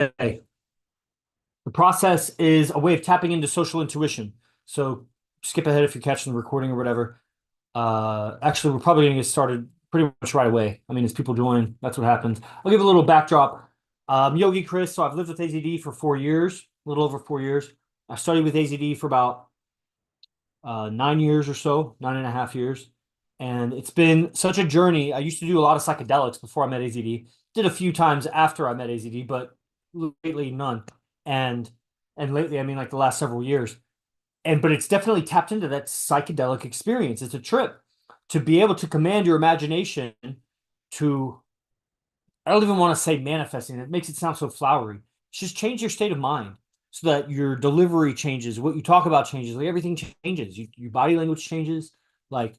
The process is a way of tapping into social intuition. So skip ahead if you're catching the recording or whatever. Actually, we're probably going to get started pretty much right away. I mean, as people join, that's what happens. I'll give a little backdrop. Yogi Chris, so I've lived with AZD for 4 years, a little over 4 years. I studied with AZD for about 9 years or so, 9.5 years. And it's been such a journey. I used to do a lot of psychedelics before I met AZD. Did a few times after I met AZD, but lately none. And and lately, I mean like the last several years. But it's definitely tapped into that psychedelic experience. It's a trip to be able to command your imagination to, I don't even want to say manifesting. It makes it sound so flowery. Just change your state of mind so that your delivery changes, what you talk about changes, like everything changes. Your body language changes. Like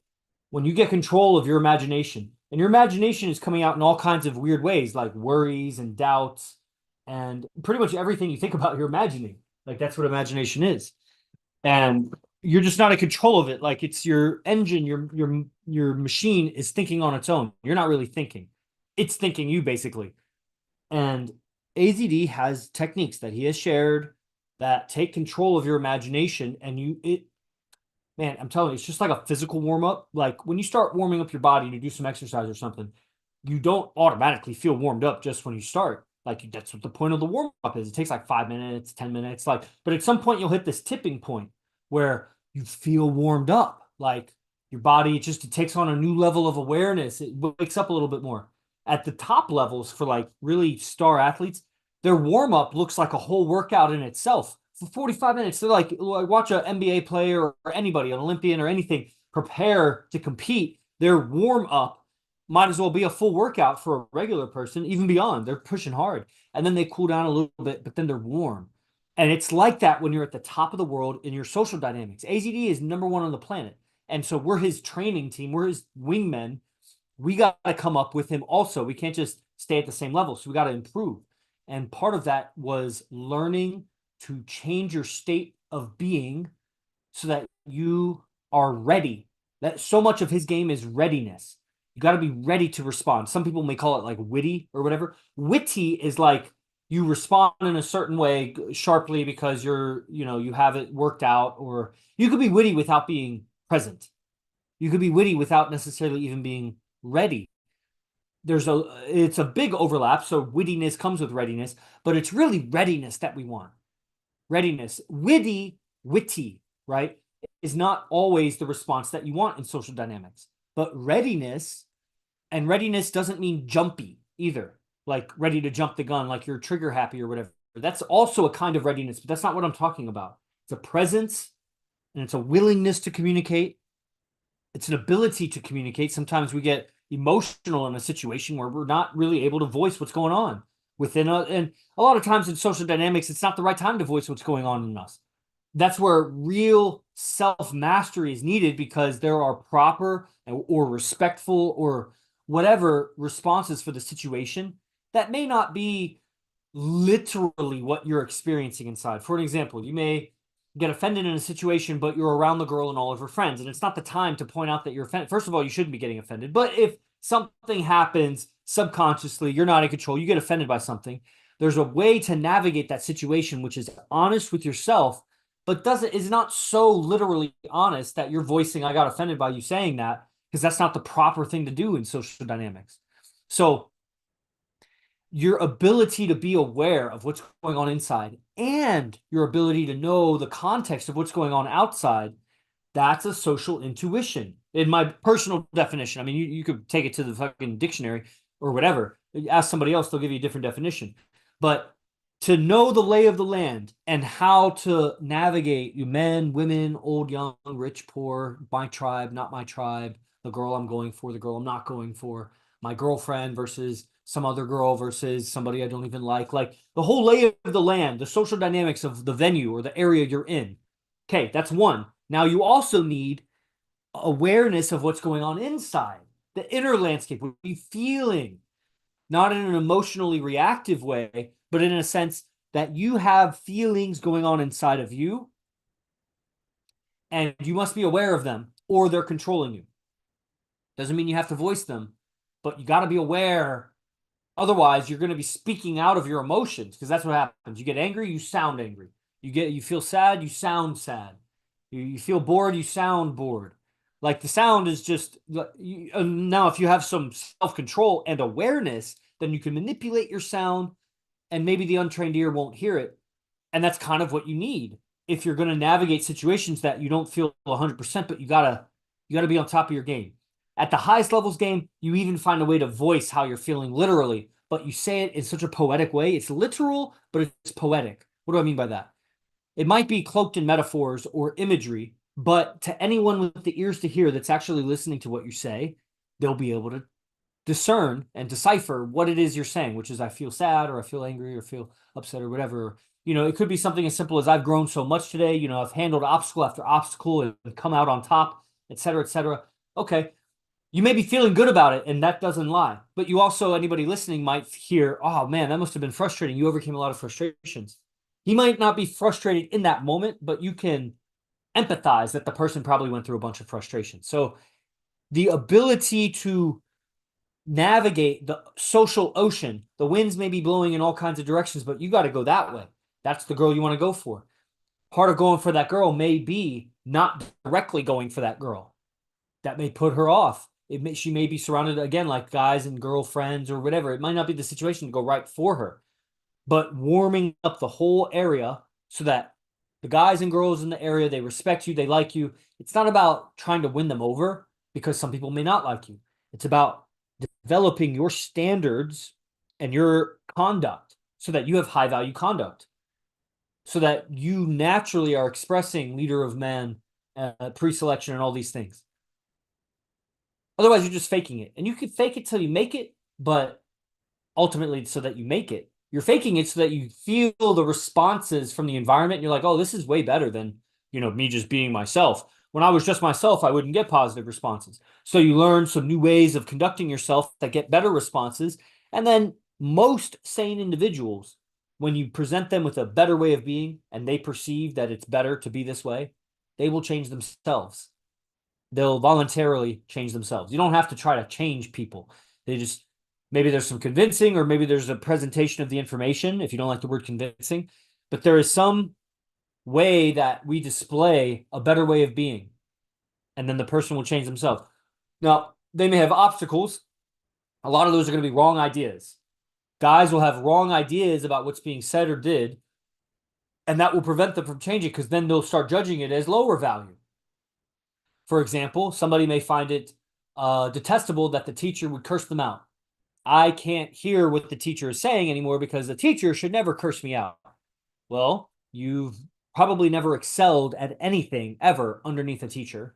when you get control of your imagination, and your imagination is coming out in all kinds of weird ways, like worries and doubts, and pretty much everything you think about, you're imagining. Like that's what imagination is. And you're just not in control of it. Like it's your engine, your machine is thinking on its own. You're not really thinking. It's thinking you basically. And AZD has techniques that he has shared that take control of your imagination. And man, I'm telling you, it's just like a physical warm up. Like when you start warming up your body to do some exercise or something, you don't automatically feel warmed up just when you start. Like that's what the point of the warm up is. It takes like 5 minutes, 10 minutes, like, but at some point you'll hit this tipping point where you feel warmed up. Like your body just it takes on a new level of awareness. It wakes up a little bit more. At the top levels for like really star athletes, their warm up looks like a whole workout in itself. For 45 minutes, they're like watch an NBA player or anybody, an Olympian or anything, prepare to compete. Their warm up might as well be a full workout for a regular person, even beyond. They're pushing hard. And then they cool down a little bit, but then they're warm. And it's like that when you're at the top of the world in your social dynamics. AZD is #1 on the planet. And so we're his training team, we're his wingmen. We got to come up with him also. We can't just stay at the same level. So we got to improve. And part of that was learning to change your state of being so that you are ready. That so much of his game is readiness. You got to be ready to respond. Some people may call it like witty or whatever. Witty is like you respond in a certain way sharply because you have it worked out, or you could be witty without being present. You could be witty without necessarily even being ready. It's a big overlap. So wittiness comes with readiness, but it's really readiness that we want. Readiness, witty, right, is not always the response that you want in social dynamics. But readiness, and readiness doesn't mean jumpy either, like ready to jump the gun, like you're trigger happy or whatever. That's also a kind of readiness, but that's not what I'm talking about. It's a presence and it's a willingness to communicate. It's an ability to communicate. Sometimes we get emotional in a situation where we're not really able to voice what's going on and a lot of times in social dynamics, it's not the right time to voice what's going on in us. That's where real self-mastery is needed because there are proper or respectful or whatever responses for the situation that may not be literally what you're experiencing inside. For an example, you may get offended in a situation, but you're around the girl and all of her friends, and it's not the time to point out that you're offended. First of all, you shouldn't be getting offended, but if something happens subconsciously, you're not in control, you get offended by something, there's a way to navigate that situation which is honest with yourself, but is not so literally honest that you're voicing, I got offended by you saying that, because that's not the proper thing to do in social dynamics. So your ability to be aware of what's going on inside and your ability to know the context of what's going on outside, that's a social intuition in my personal definition. I mean, you could take it to the fucking dictionary or whatever. Ask somebody else, they'll give you a different definition. But to know the lay of the land and how to navigate you men, women, old, young, rich, poor, my tribe, not my tribe, the girl I'm going for, the girl I'm not going for, my girlfriend versus some other girl versus somebody I don't even like the whole lay of the land, the social dynamics of the venue or the area you're in. Okay, that's one. Now you also need awareness of what's going on inside, the inner landscape. What are you feeling? Not in an emotionally reactive way, but in a sense that you have feelings going on inside of you, and you must be aware of them, or they're controlling you. Doesn't mean you have to voice them, but you got to be aware Otherwise, you're going to be speaking out of your emotions, because that's what happens. You get angry, you sound angry. You feel sad, you sound sad. You feel bored, you sound bored. Like the sound is just now, if you have some self-control and awareness, then you can manipulate your sound, and maybe the untrained ear won't hear it. And that's kind of what you need if you're going to navigate situations that you don't feel 100%, but you gotta be on top of your game. At the highest levels game, you even find a way to voice how you're feeling literally, but you say it in such a poetic way. It's literal, but it's poetic. What do I mean by that? It might be cloaked in metaphors or imagery, but to anyone with the ears to hear that's actually listening to what you say, they'll be able to discern and decipher what it is you're saying, which is I feel sad, or I feel angry, or feel upset, or whatever. It could be something as simple as I've grown so much today. I've handled obstacle after obstacle and come out on top, et cetera, et cetera. Okay. You may be feeling good about it, and that doesn't lie. But you also, anybody listening might hear, oh man, that must have been frustrating. You overcame a lot of frustrations. He might not be frustrated in that moment, but you can empathize that the person probably went through a bunch of frustration. So the ability to navigate the social ocean, the winds may be blowing in all kinds of directions, but you got to go that way. That's the girl you want to go for. Part of going for that girl may be not directly going for that girl. That may put her off. She may be surrounded, again, like guys and girlfriends or whatever. It might not be the situation to go right for her, but warming up the whole area so that the guys and girls in the area, they respect you, they like you. It's not about trying to win them over, because some people may not like you. It's about developing your standards and your conduct so that you have high value conduct, so that you naturally are expressing leader of men, pre-selection, and all these things. Otherwise, you're just faking it. And you can fake it till you make it, but ultimately, so that you make it, you're faking it so that you feel the responses from the environment. And you're like, oh, this is way better than, me just being myself. When I was just myself, I wouldn't get positive responses. So you learn some new ways of conducting yourself that get better responses. And then most sane individuals, when you present them with a better way of being and they perceive that it's better to be this way, they will change themselves. They'll voluntarily change themselves. You don't have to try to change people. They just, maybe there's some convincing, or maybe there's a presentation of the information, if you don't like the word convincing, but there is some way that we display a better way of being, and then the person will change themselves. Now, they may have obstacles. A lot of those are going to be wrong ideas. Guys will have wrong ideas about what's being said or did, and that will prevent them from changing, because then they'll start judging it as lower value. For example, somebody may find it detestable that the teacher would curse them out. I can't hear what the teacher is saying anymore because the teacher should never curse me out. Well, you've probably never excelled at anything ever underneath a teacher,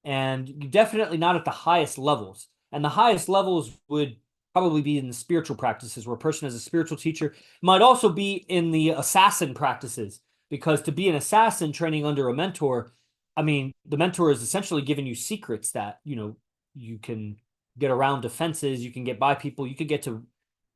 and you definitely not at the highest levels. And the highest levels would probably be in the spiritual practices, where a person is a spiritual teacher. It might also be in the assassin practices, because to be an assassin training under a mentor, I mean, the mentor is essentially giving you secrets that, you can get around defenses, you can get by people, you can get to,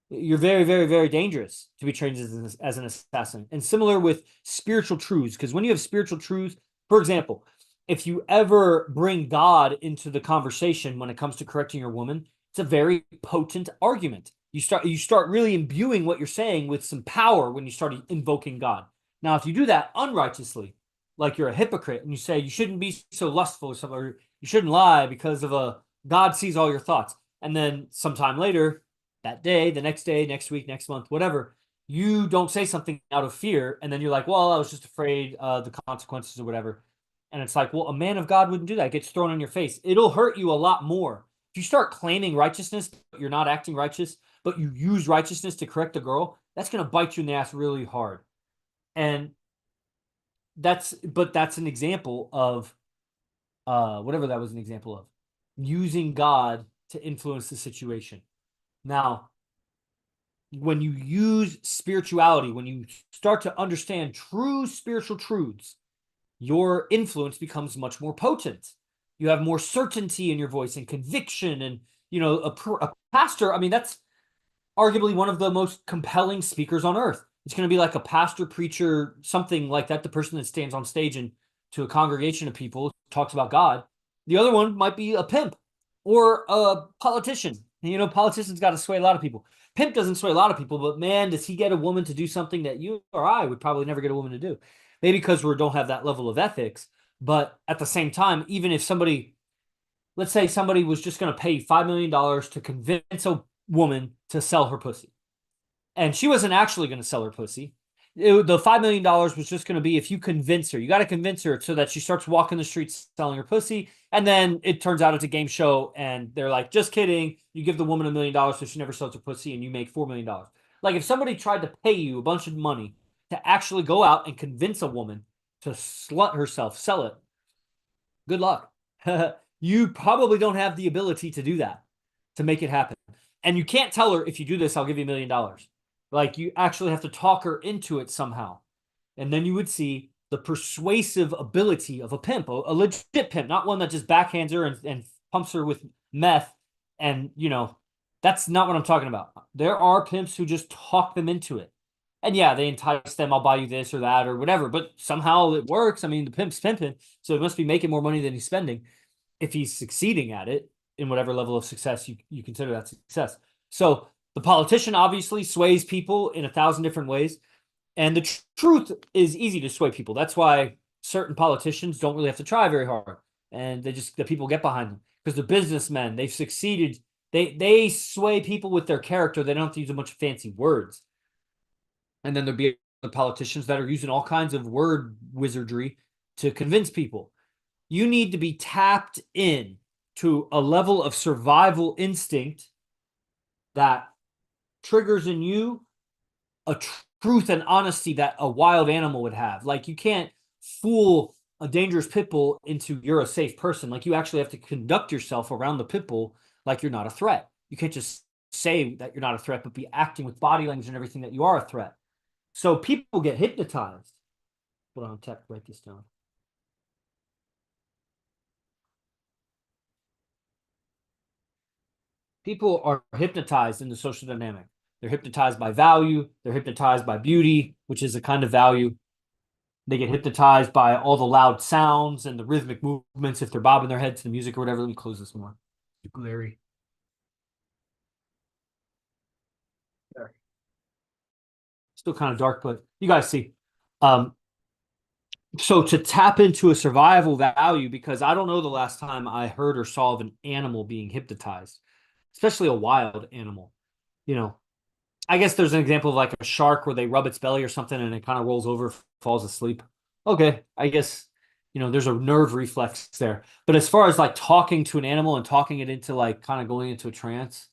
you're very, very, very dangerous to be trained as an assassin. And similar with spiritual truths, because when you have spiritual truths, for example, if you ever bring God into the conversation when it comes to correcting your woman, it's a very potent argument. You start really imbuing what you're saying with some power when you start invoking God. Now, if you do that unrighteously, like you're a hypocrite, and you say you shouldn't be so lustful, or you shouldn't lie because of God sees all your thoughts. And then sometime later, that day, the next day, next week, next month, whatever, you don't say something out of fear. And then you're like, well, I was just afraid of the consequences or whatever. And it's like, well, a man of God wouldn't do that. It gets thrown in your face. It'll hurt you a lot more. If you start claiming righteousness, but you're not acting righteous, but you use righteousness to correct a girl, that's going to bite you in the ass really hard. And that's an example of whatever that was an example of, using God to influence the situation. Now, when you use spirituality, when you start to understand true spiritual truths, your influence becomes much more potent. You have more certainty in your voice and conviction. And, a pastor, I mean, that's arguably one of the most compelling speakers on earth. It's going to be like a pastor, preacher, something like that. The person that stands on stage and to a congregation of people talks about God. The other one might be a pimp or a politician. Politicians got to sway a lot of people. pimp doesn't sway a lot of people, but man, does he get a woman to do something that you or I would probably never get a woman to do. Maybe because we don't have that level of ethics. But at the same time, even if somebody, let's say somebody was just going to pay $5 million to convince a woman to sell her pussy, and she wasn't actually going to sell her pussy. The $5 million was just going to be if you convince her. You got to convince her so that she starts walking the streets selling her pussy. And then it turns out it's a game show and they're like, just kidding. You give the woman $1 million so she never sells her pussy and you make $4 million. Like if somebody tried to pay you a bunch of money to actually go out and convince a woman to slut herself, sell it, good luck. You probably don't have the ability to do that, to make it happen. And you can't tell her, if you do this, I'll give you $1 million. Like you actually have to talk her into it somehow. And then you would see the persuasive ability of a pimp, a legit pimp, not one that just backhands her and pumps her with meth. And, you know, that's not what I'm talking about. There are pimps who just talk them into it. And yeah, they entice them, I'll buy you this or that or whatever. But somehow it works. I mean, the pimp's pimping, so he must be making more money than he's spending if he's succeeding at it in whatever level of success you consider that success. So the politician obviously sways people in 1,000 different ways. And the truth is easy to sway people. That's why certain politicians don't really have to try very hard. And the people get behind them because they're businessmen. They've succeeded. They sway people with their character. They don't have to use a bunch of fancy words. And then there'll be the politicians that are using all kinds of word wizardry to convince people. You need to be tapped in to a level of survival instinct that triggers in you a truth and honesty that a wild animal would have. Like you can't fool a dangerous pit bull into you're a safe person. Like you actually have to conduct yourself around the pit bull like you're not a threat. You can't just say that you're not a threat, but be acting with body language and everything that you are a threat. So people get hypnotized. Hold on, tech, write this down. People are hypnotized in the social dynamic. They're hypnotized by value. They're hypnotized by beauty, which is a kind of value. They get hypnotized by all the loud sounds and the rhythmic movements if they're bobbing their head to the music or whatever. Let me close this more. It's glary. There. Still kind of dark, but you guys see. So to tap into a survival value, because I don't know the last time I heard or saw of an animal being hypnotized, especially a wild animal. You know, I guess there's an example of like a shark where they rub its belly or something and it kind of rolls over, falls asleep. Okay, I guess, you know, there's a nerve reflex there. But as far as like talking to an animal and talking it into like kind of going into a trance,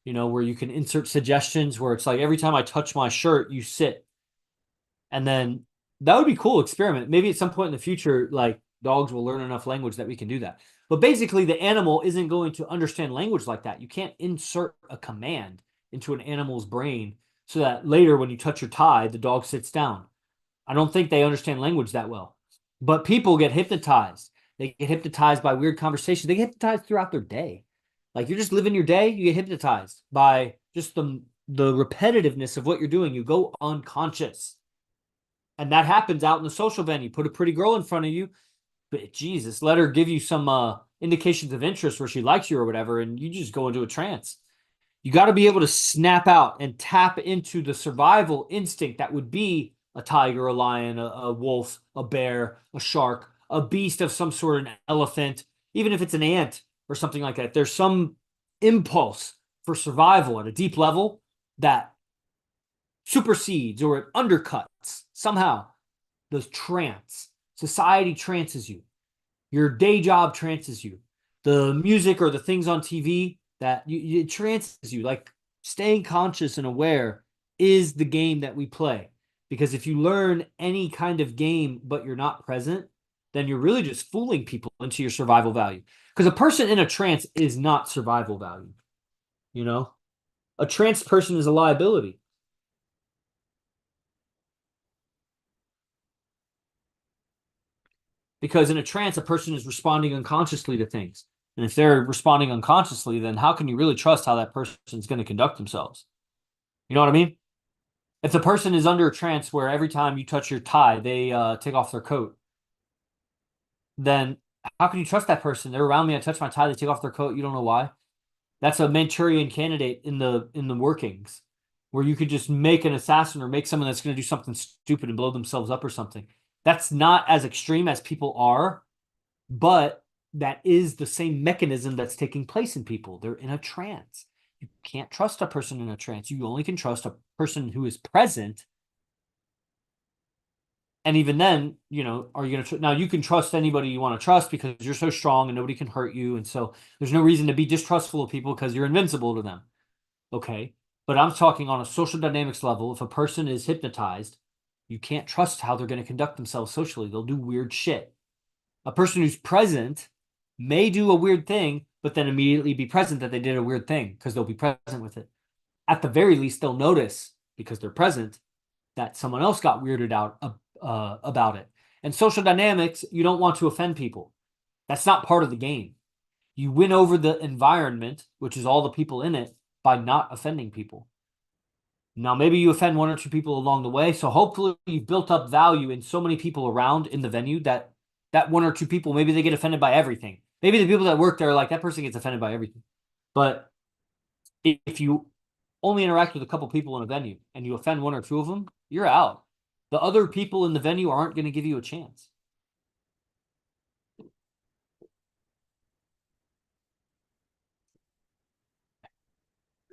you know, where you can insert suggestions where it's like every time I touch my shirt, you sit. And then that would be a cool experiment. Maybe at some point in the future, like dogs will learn enough language that we can do that. But basically, the animal isn't going to understand language like that. You can't insert a command into an animal's brain so that later when you touch your tie, the dog sits down. I don't think they understand language that well. But people get hypnotized. They get hypnotized by weird conversations. They get hypnotized throughout their day. Like you're just living your day, you get hypnotized by just the repetitiveness of what you're doing. You go unconscious. And that happens out in the social venue. Put a pretty girl in front of you, but Jesus, let her give you some indications of interest where she likes you or whatever, and you just go into a trance. You got to be able to snap out and tap into the survival instinct that would be a tiger, a lion, a wolf, a bear, a shark, a beast of some sort, an elephant, even if it's an ant or something like that. There's some impulse for survival at a deep level that supersedes or it undercuts somehow the trance. Society trances you. Your day job trances you. The music or the things on TV that it trances you. Like staying conscious and aware is the game that we play. Because if you learn any kind of game but you're not present, then you're really just fooling people into your survival value. Because a person in a trance is not survival value. You know? A trance person is a liability. Because in a trance, a person is responding unconsciously to things. And if they're responding unconsciously, then how can you really trust how that person's going to conduct themselves? You know what I mean? If the person is under a trance where every time you touch your tie, they take off their coat, then how can you trust that person? They're around me, I touch my tie, they take off their coat, you don't know why. That's a Manchurian candidate in the workings, where you could just make an assassin or make someone that's going to do something stupid and blow themselves up or something. That's not as extreme as people are, but that is the same mechanism that's taking place in people. They're in a trance. You can't trust a person in a trance. You only can trust a person who is present. And even then, are you going to now you can trust anybody you want to trust because you're so strong and nobody can hurt you. And so there's no reason to be distrustful of people because you're invincible to them. Okay. But I'm talking on a social dynamics level. If a person is hypnotized, you can't trust how they're going to conduct themselves socially. They'll do weird shit. A person who's present may do a weird thing, but then immediately be present that they did a weird thing because they'll be present with it. At the very least, they'll notice because they're present that someone else got weirded out about it. And social dynamics, you don't want to offend people. That's not part of the game. You win over the environment, which is all the people in it, by not offending people. Now, maybe you offend one or two people along the way. So hopefully you've built up value in so many people around in the venue that one or two people, maybe they get offended by everything. Maybe the people that work there are like, that person gets offended by everything. But if you only interact with a couple people in a venue and you offend one or two of them, you're out. The other people in the venue aren't going to give you a chance.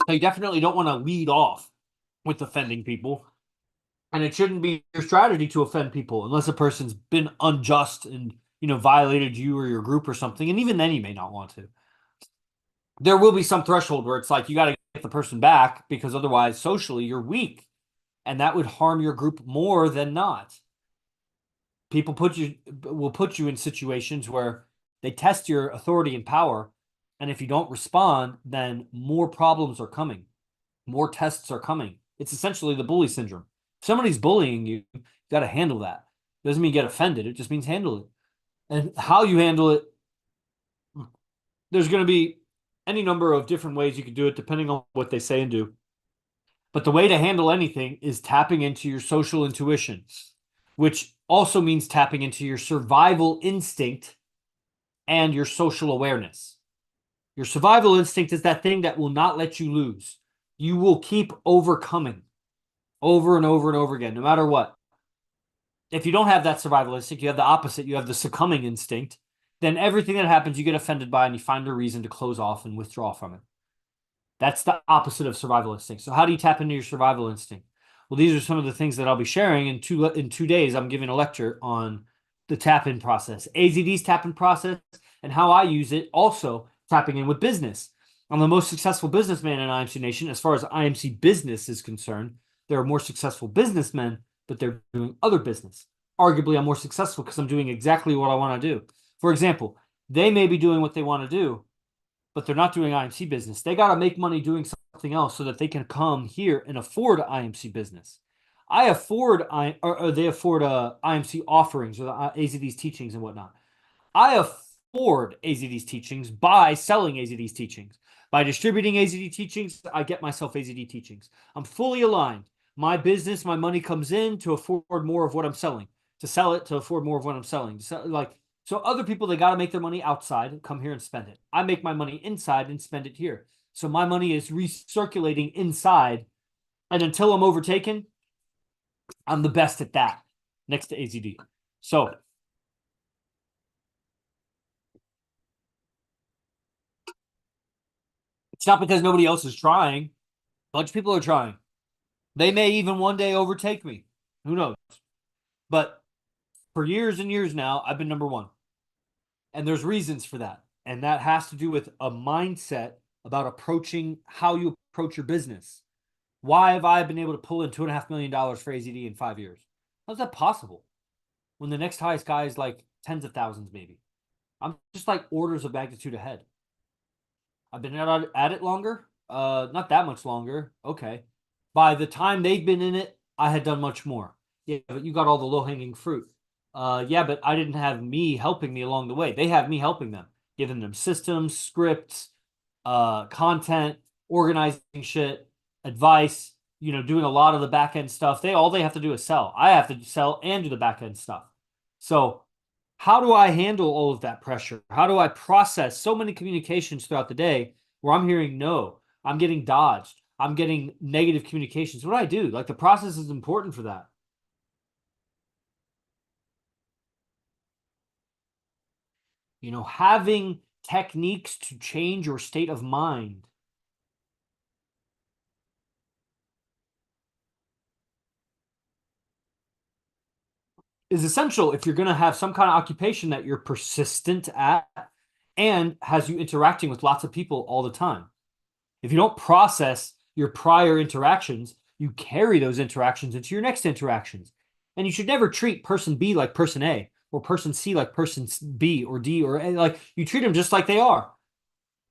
So you definitely don't want to lead off with offending people. And it shouldn't be your strategy to offend people unless a person's been unjust and, violated you or your group or something. And even then you may not want to. There will be some threshold where it's like you got to get the person back because otherwise socially you're weak. And that would harm your group more than not. People will put you in situations where they test your authority and power. And if you don't respond, then more problems are coming. More tests are coming. It's essentially the bully syndrome. If somebody's bullying you, you got to handle that. It doesn't mean get offended. It just means handle it. And how you handle it, there's going to be any number of different ways you can do it depending on what they say and do. But the way to handle anything is tapping into your social intuition, which also means tapping into your survival instinct and your social awareness. Your survival instinct is that thing that will not let you lose. You will keep overcoming over and over and over again, no matter what. If you don't have that survival instinct, you have the opposite. You have the succumbing instinct. Then everything that happens, you get offended by and you find a reason to close off and withdraw from it. That's the opposite of survival instinct. So how do you tap into your survival instinct? Well, these are some of the things that I'll be sharing in 2 days. I'm giving a lecture on the tap-in process, AZD's tap-in process, and how I use it also tapping in with business. I'm the most successful businessman in IMC Nation. As far as IMC business is concerned, there are more successful businessmen, but they're doing other business. Arguably, I'm more successful because I'm doing exactly what I want to do. For example, they may be doing what they want to do, but they're not doing IMC business. They got to make money doing something else so that they can come here and afford IMC business. They afford IMC offerings or the AZD's teachings and whatnot. I afford AZD's teachings by selling AZD's teachings. By distributing AZD teachings, I get myself AZD teachings. I'm fully aligned. My business, my money comes in to afford more of what I'm selling, to sell it to afford more of what I'm selling. So other people, they got to make their money outside, come here and spend it. I make my money inside and spend it here. So my money is recirculating inside. And until I'm overtaken, I'm the best at that next to AZD. So it's not because nobody else is trying. A bunch of people are trying. They may even one day overtake me. Who knows? But for years and years now, I've been number one. And there's reasons for that. And that has to do with a mindset about approaching how you approach your business. Why have I been able to pull in $2.5 million for AZD in 5 years? How's that possible? When the next highest guy is like tens of thousands, maybe. I'm just like orders of magnitude ahead. I've been at it longer. Not that much longer. Okay. By the time they've been in it, I had done much more. Yeah, but you got all the low-hanging fruit. Yeah, but I didn't have me helping me along the way. They have me helping them, giving them systems, scripts, content, organizing shit, advice, doing a lot of the back-end stuff. All they have to do is sell. I have to sell and do the back-end stuff. So how do I handle all of that pressure? How do I process so many communications throughout the day where I'm hearing no, I'm getting dodged, I'm getting negative communications. What do I do? Like, the process is important for that. You know, having techniques to change your state of mind is essential if you're going to have some kind of occupation that you're persistent at and has you interacting with lots of people all the time. If you don't process your prior interactions, you carry those interactions into your next interactions. And you should never treat person B like person A or person C like person B or D or A. Like, you treat them just like they are,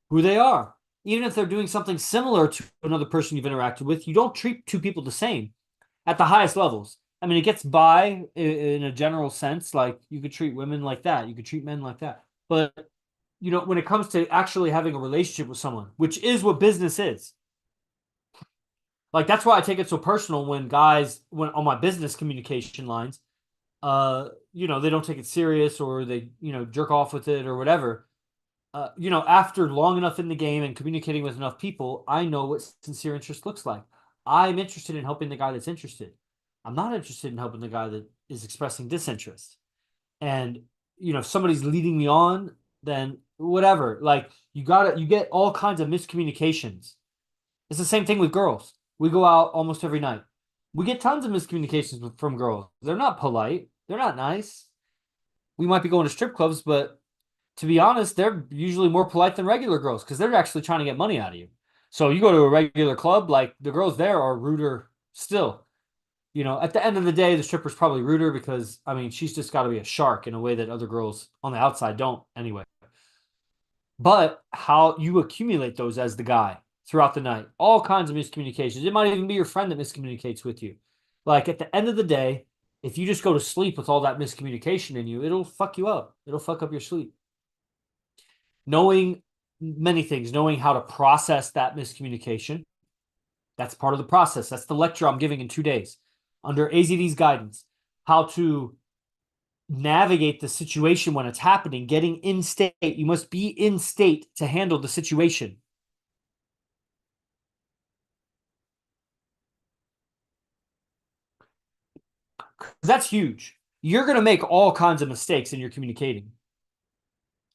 who they are. Even if they're doing something similar to another person you've interacted with, you don't treat two people the same at the highest levels. I mean, it gets by in a general sense. Like, you could treat women like that, you could treat men like that. But, you know, when it comes to actually having a relationship with someone, which is what business is, like, that's why I take it so personal when guys, when on my business communication lines, you know, they don't take it serious or they, you know, jerk off with it or whatever. You know, after long enough in the game and communicating with enough people, I know what sincere interest looks like. I'm interested in helping the guy that's interested. I'm not interested in helping the guy that is expressing disinterest. And, you know, if somebody's leading me on, then whatever. Like, you get all kinds of miscommunications. It's the same thing with girls. We go out almost every night. We get tons of miscommunications from girls. They're not polite. They're not nice. We might be going to strip clubs, but to be honest, they're usually more polite than regular girls because they're actually trying to get money out of you. So you go to a regular club, like, the girls there are ruder still. You know, at the end of the day, the stripper's probably ruder because, I mean, she's just got to be a shark in a way that other girls on the outside don't anyway. But how you accumulate those as the guy throughout the night, all kinds of miscommunications. It might even be your friend that miscommunicates with you. Like, at the end of the day, if you just go to sleep with all that miscommunication in you, it'll fuck you up. It'll fuck up your sleep. Knowing many things, knowing how to process that miscommunication, that's part of the process. That's the lecture I'm giving in 2 days under AZD's guidance. How to navigate the situation when it's happening, getting in state. You must be in state to handle the situation. That's huge. You're going to make all kinds of mistakes in your communicating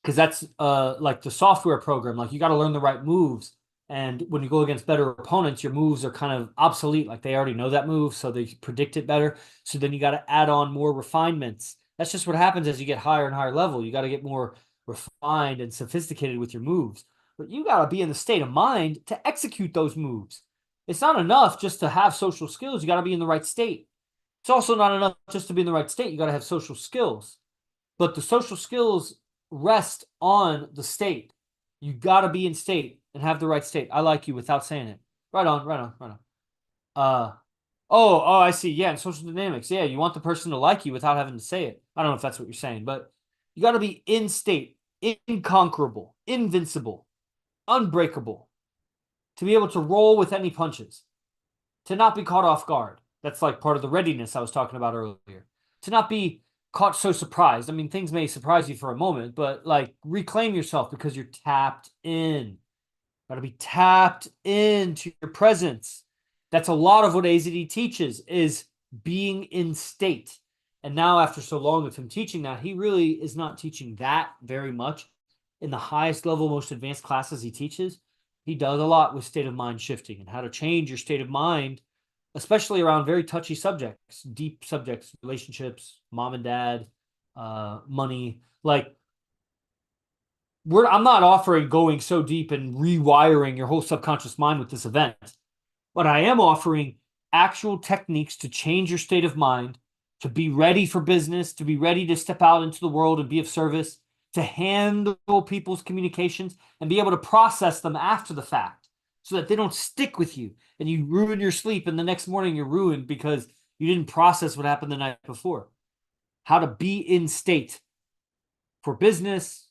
because that's like the software program. Like, you got to learn the right moves. And when you go against better opponents, your moves are kind of obsolete. Like, they already know that move, so they predict it better. So then you got to add on more refinements. That's just what happens as you get higher and higher level. You got to get more refined and sophisticated with your moves. But you got to be in the state of mind to execute those moves. It's not enough just to have social skills. You got to be in the right state. It's also not enough just to be in the right state. You got to have social skills. But the social skills rest on the state. You got to be in state and have the right state. I like you without saying it. Right on, right on, right on. I see. Yeah, in social dynamics. Yeah, you want the person to like you without having to say it. I don't know if that's what you're saying, but you got to be in state, inconquerable, invincible, unbreakable, to be able to roll with any punches, to not be caught off guard. That's like part of the readiness I was talking about earlier. To not be caught so surprised. I mean, things may surprise you for a moment, but, like, reclaim yourself because you're tapped in. Got to be tapped into your presence. That's a lot of what AZD teaches, is being in state. And now, after so long of him teaching that, he really is not teaching that very much. In the highest level, most advanced classes he teaches, he does a lot with state of mind shifting and how to change your state of mind, especially around very touchy subjects, deep subjects, relationships, mom and dad, money. Like, I'm not offering going so deep and rewiring your whole subconscious mind with this event, but I am offering actual techniques to change your state of mind, to be ready for business, to be ready to step out into the world and be of service, to handle people's communications and be able to process them after the fact so that they don't stick with you and you ruin your sleep and the next morning you're ruined because you didn't process what happened the night before. How to be in state for business,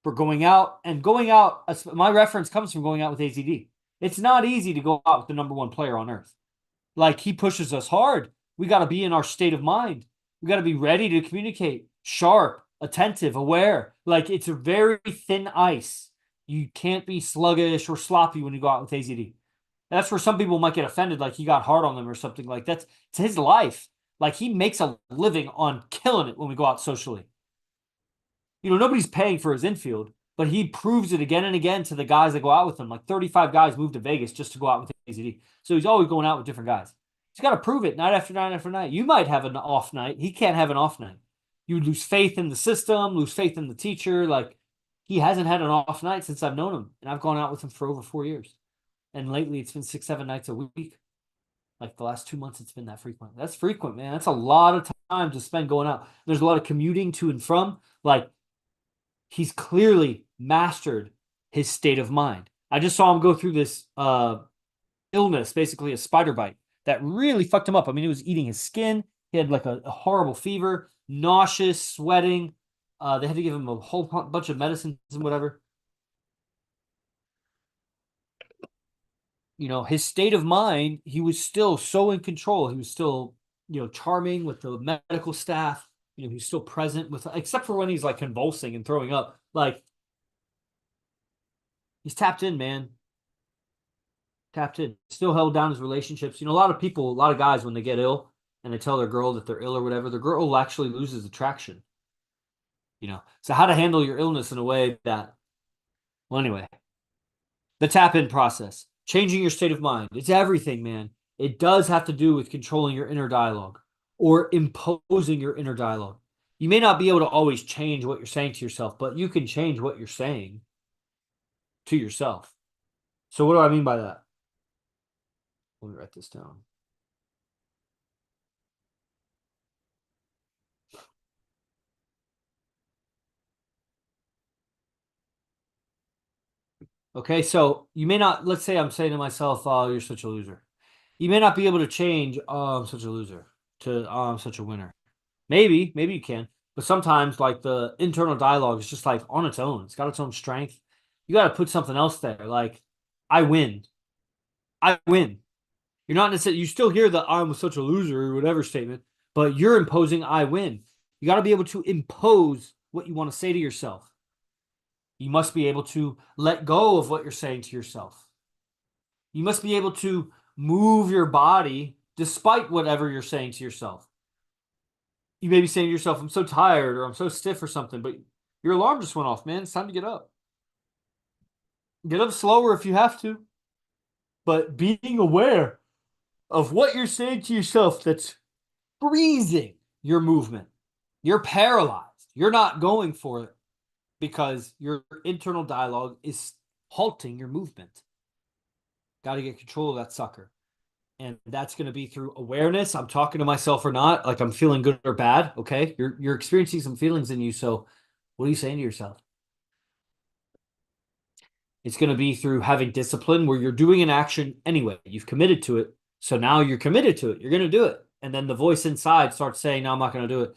for going out. And going out, my reference comes from going out with AZD. It's not easy to go out with the number one player on earth. Like, he pushes us hard. We got to be in our state of mind. We got to be ready to communicate, sharp, attentive, aware. Like, it's a very thin ice. You can't be sluggish or sloppy when you go out with AZD. That's where some people might get offended, like he got hard on them or something. Like that's it's his life. Like he makes a living on killing it when we go out socially. You know, nobody's paying for his infield, but he proves it again and again to the guys that go out with him. Like 35 guys moved to Vegas just to go out with AZD. So he's always going out with different guys. He's got to prove it night after night after night. You might have an off night. He can't have an off night. You lose faith in the system, lose faith in the teacher. Like he hasn't had an off night since I've known him. And I've gone out with him for over 4 years. And lately it's been 6, 7 nights a week. Like the last 2 months, it's been that frequent. That's frequent, man. That's a lot of time to spend going out. There's a lot of commuting to and from. Like, he's clearly mastered his state of mind. I just saw him go through this illness, basically a spider bite, that really fucked him up. I mean, he was eating his skin. He had like a horrible fever, nauseous, sweating. They had to give him a whole bunch of medicines and whatever. You know, his state of mind, he was still so in control. He was still, you know, charming with the medical staff. You know, he's still present with, except for when he's like convulsing and throwing up. Like, he's tapped in, man. Tapped in. Still held down his relationships. You know, a lot of people, a lot of guys, when they get ill and they tell their girl that they're ill or whatever, the girl actually loses attraction. You know, so how to handle your illness in a way that, well, anyway, the tap in process, changing your state of mind. It's everything, man. It does have to do with controlling your inner dialogue or imposing your inner dialogue. You may not be able to always change what you're saying to yourself, but you can change what you're saying to yourself. So what do I mean by that? Let me write this down. Okay, so you may not, let's say I'm saying to myself, oh, you're such a loser. You may not be able to change, oh, I'm such a loser, to, oh, I'm such a winner. Maybe you can. But sometimes, like, the internal dialogue is just, like, on its own. It's got its own strength. You got to put something else there. Like, I win. I win. You're not necessarily, you still hear the I'm such a loser or whatever statement, but you're imposing I win. You got to be able to impose what you want to say to yourself. You must be able to let go of what you're saying to yourself. You must be able to move your body despite whatever you're saying to yourself. You may be saying to yourself, I'm so tired or I'm so stiff or something, but your alarm just went off, man. It's time to get up. Get up slower if you have to. But being aware of what you're saying to yourself that's freezing your movement. You're paralyzed. You're not going for it because your internal dialogue is halting your movement. Got to get control of that sucker. And that's going to be through awareness. I'm talking to myself or not, like I'm feeling good or bad. Okay. You're experiencing some feelings in you. So what are you saying to yourself? It's going to be through having discipline where you're doing an action anyway. You've committed to it. So now you're committed to it. You're going to do it. And then the voice inside starts saying, no, I'm not going to do it.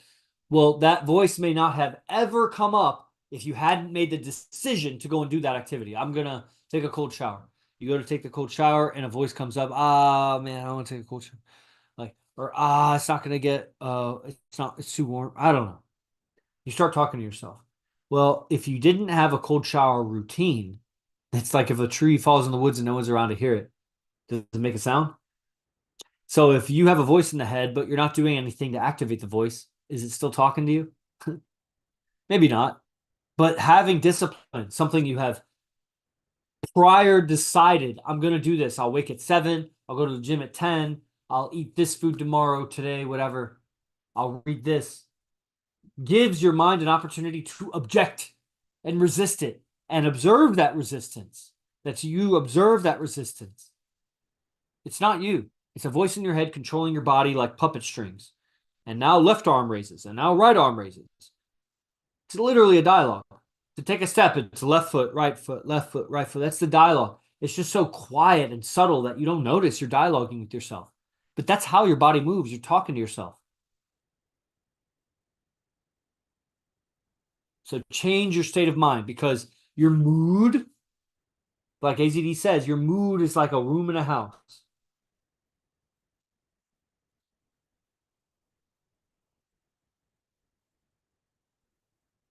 Well, that voice may not have ever come up if you hadn't made the decision to go and do that activity. I'm going to take a cold shower. You go to take the cold shower and a voice comes up, man, I don't want to take a cold shower. Like, or, it's not going to get, it's too warm. I don't know. You start talking to yourself. Well, if you didn't have a cold shower routine, it's like if a tree falls in the woods and no one's around to hear it. Does it make a sound? So if you have a voice in the head, but you're not doing anything to activate the voice, is it still talking to you? Maybe not. But having discipline, something you have prior decided, I'm going to do this. I'll wake at 7. I'll go to the gym at 10. I'll eat this food tomorrow, today, whatever. I'll read this. Gives your mind an opportunity to object and resist it and observe that resistance. That's you observe that resistance. It's not you. It's a voice in your head controlling your body like puppet strings. And now left arm raises, and now right arm raises. It's literally a dialogue. To take a step, it's left foot, right foot, left foot, right foot. That's the dialogue. It's just so quiet and subtle that you don't notice you're dialoguing with yourself. But that's how your body moves. You're talking to yourself. So change your state of mind because your mood, like AZD says, your mood is like a room in a house.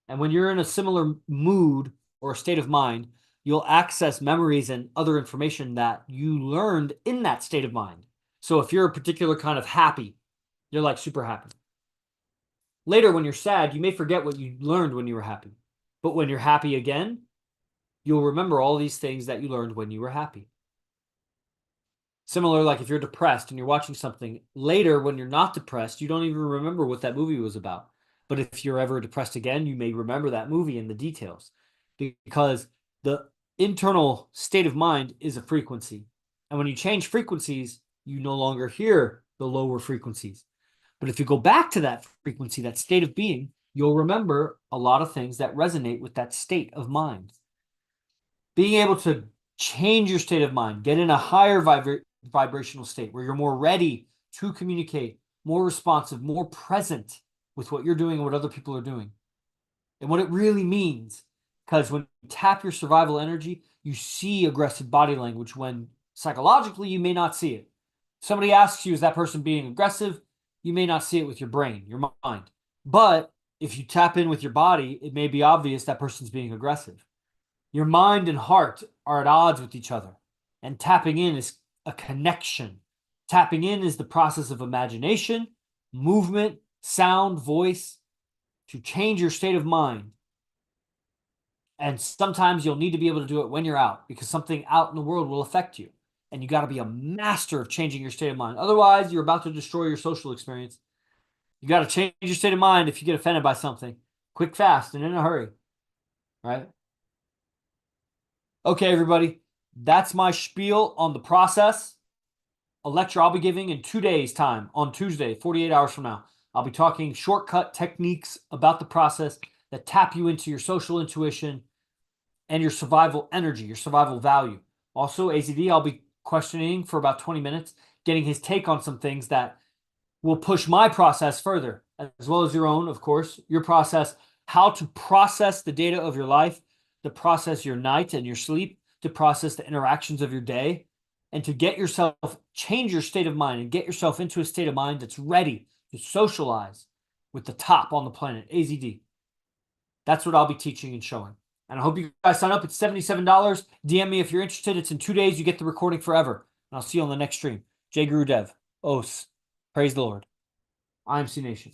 And when you're in a similar mood or a state of mind, you'll access memories and other information that you learned in that state of mind. So if you're a particular kind of happy, you're like super happy. Later, when you're sad, you may forget what you learned when you were happy. But when you're happy again, you'll remember all these things that you learned when you were happy. Similar, like if you're depressed and you're watching something, later when you're not depressed, you don't even remember what that movie was about. But if you're ever depressed again, you may remember that movie and the details, because the internal state of mind is a frequency. And when you change frequencies, you no longer hear the lower frequencies. But if you go back to that frequency, that state of being, you'll remember a lot of things that resonate with that state of mind. Being able to change your state of mind, get in a higher vibrational state where you're more ready to communicate, more responsive, more present with what you're doing and what other people are doing. And what it really means, because when you tap your survival energy, you see aggressive body language when psychologically you may not see it. Somebody asks you, is that person being aggressive? You may not see it with your brain, your mind. But if you tap in with your body, it may be obvious that person's being aggressive. Your mind and heart are at odds with each other. And tapping in is a connection. Tapping in is the process of imagination, movement, sound, voice, to change your state of mind. And sometimes you'll need to be able to do it when you're out, because something out in the world will affect you. And you got to be a master of changing your state of mind. Otherwise, you're about to destroy your social experience. You got to change your state of mind if you get offended by something. Quick, fast, and in a hurry. Right? Okay, everybody. That's my spiel on the process. A lecture I'll be giving in 2 days' time on Tuesday, 48 hours from now. I'll be talking shortcut techniques about the process that tap you into your social intuition and your survival energy, your survival value. Also, AZD, I'll be questioning for about 20 minutes, getting his take on some things that will push my process further, as well as your own, of course, your process, how to process the data of your life, to process your night and your sleep, to process the interactions of your day, and to get yourself, change your state of mind and get yourself into a state of mind that's ready to socialize with the top on the planet, AZD. That's what I'll be teaching and showing. And I hope you guys sign up. It's $77. DM me if you're interested. It's in 2 days. You get the recording forever. And I'll see you on the next stream. Jay Guru Dev. Os. Praise the Lord. IMC Nation.